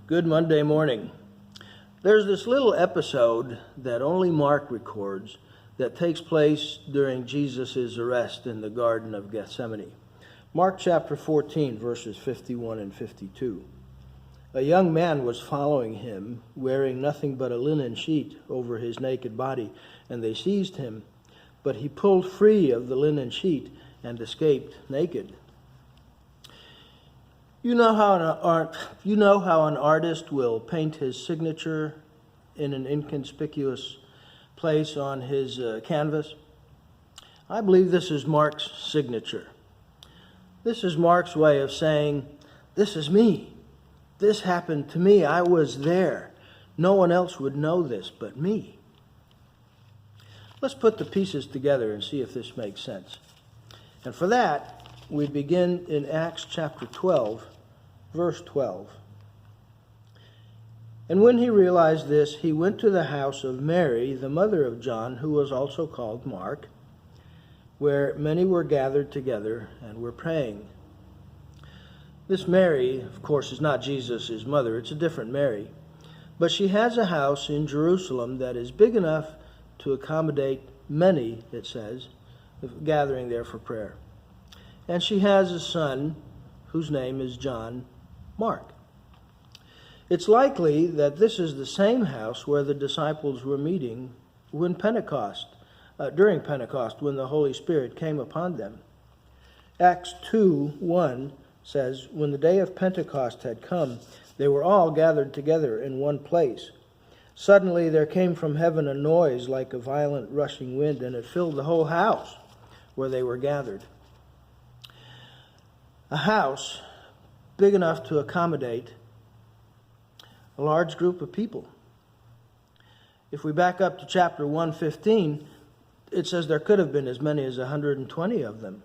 Good Monday morning. There's this little episode that only Mark records that takes place during Jesus' arrest in the Garden of Gethsemane. Mark chapter 14, verses 51 and 52. A young man was following him, wearing nothing but a linen sheet over his naked body, and they seized him. But he pulled free of the linen sheet and escaped naked. You know how an artist will paint his signature in an inconspicuous place on his canvas? I believe this is Mark's signature. This is Mark's way of saying, this is me. This happened to me. I was there. No one else would know this but me. Let's put the pieces together and see if this makes sense. And for that, we begin in Acts chapter 12, verse 12. And when he realized this, he went to the house of Mary, the mother of John, who was also called Mark, where many were gathered together and were praying. This Mary, of course, is not Jesus' mother. It's a different Mary. But she has a house in Jerusalem that is big enough to accommodate many, it says, gathering there for prayer. And she has a son whose name is John Mark. It's likely that this is the same house where the disciples were meeting during Pentecost, when the Holy Spirit came upon them. Acts 2:1 says, when the day of Pentecost had come, they were all gathered together in one place. Suddenly there came from heaven a noise like a violent rushing wind, and it filled the whole house where they were gathered. A house big enough to accommodate a large group of people. If we back up to chapter 1:15, it says there could have been as many as 120 of them.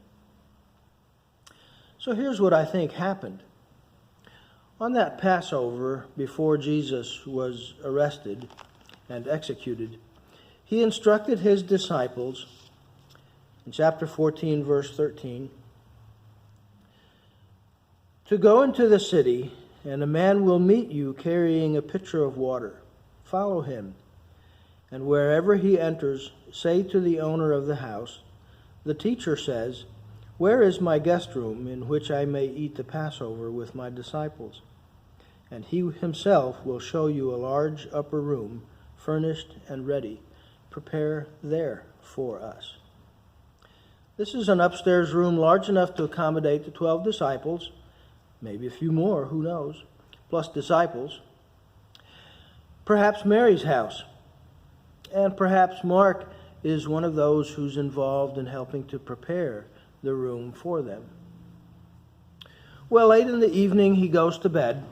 So here's what I think happened. On that Passover, before Jesus was arrested and executed, he instructed his disciples, in chapter 14, verse 13, to go into the city, and a man will meet you carrying a pitcher of water. Follow him, and wherever he enters, say to the owner of the house, the teacher says, where is my guest room in which I may eat the Passover with my disciples? And he himself will show you a large upper room, furnished and ready. Prepare there for us. This is an upstairs room large enough to accommodate the 12 disciples, maybe a few more, who knows, plus disciples. Perhaps Mary's house. And perhaps Mark is one of those who's involved in helping to prepare the room for them. Well, late in the evening he goes to bed,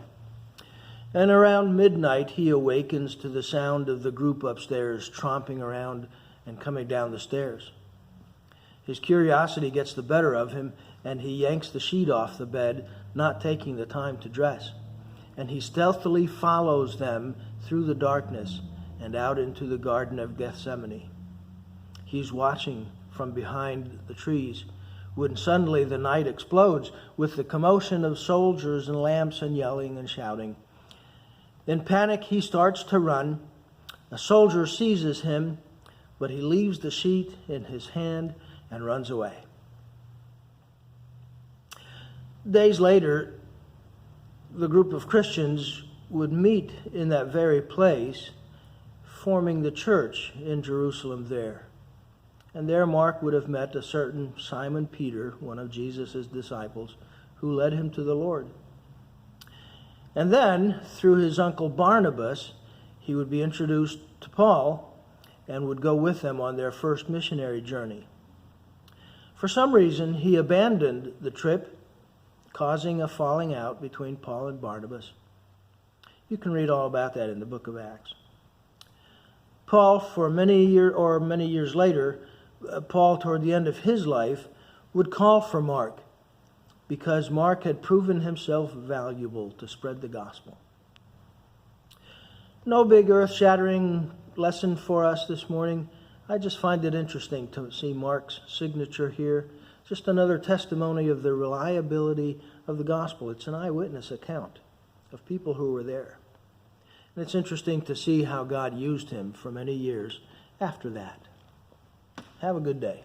and around midnight he awakens to the sound of the group upstairs tromping around and coming down the stairs. His curiosity gets the better of him, and he yanks the sheet off the bed, not taking the time to dress. And he stealthily follows them through the darkness and out into the Garden of Gethsemane. He's watching from behind the trees when suddenly the night explodes with the commotion of soldiers and lamps and yelling and shouting. In panic, he starts to run. A soldier seizes him, but he leaves the sheet in his hand and runs away. Days later, the group of Christians would meet in that very place, forming the church in Jerusalem there. And there Mark would have met a certain Simon Peter, one of Jesus' disciples, who led him to the Lord. And then, through his uncle Barnabas, he would be introduced to Paul and would go with them on their first missionary journey. For some reason, he abandoned the trip, causing a falling out between Paul and Barnabas. You can read all about that in the book of Acts. Paul, many years later, Paul, toward the end of his life, would call for Mark because Mark had proven himself valuable to spread the gospel. No big earth-shattering lesson for us this morning. I just find it interesting to see Mark's signature here. Just another testimony of the reliability of the gospel. It's an eyewitness account of people who were there. And it's interesting to see how God used him for many years after that. Have a good day.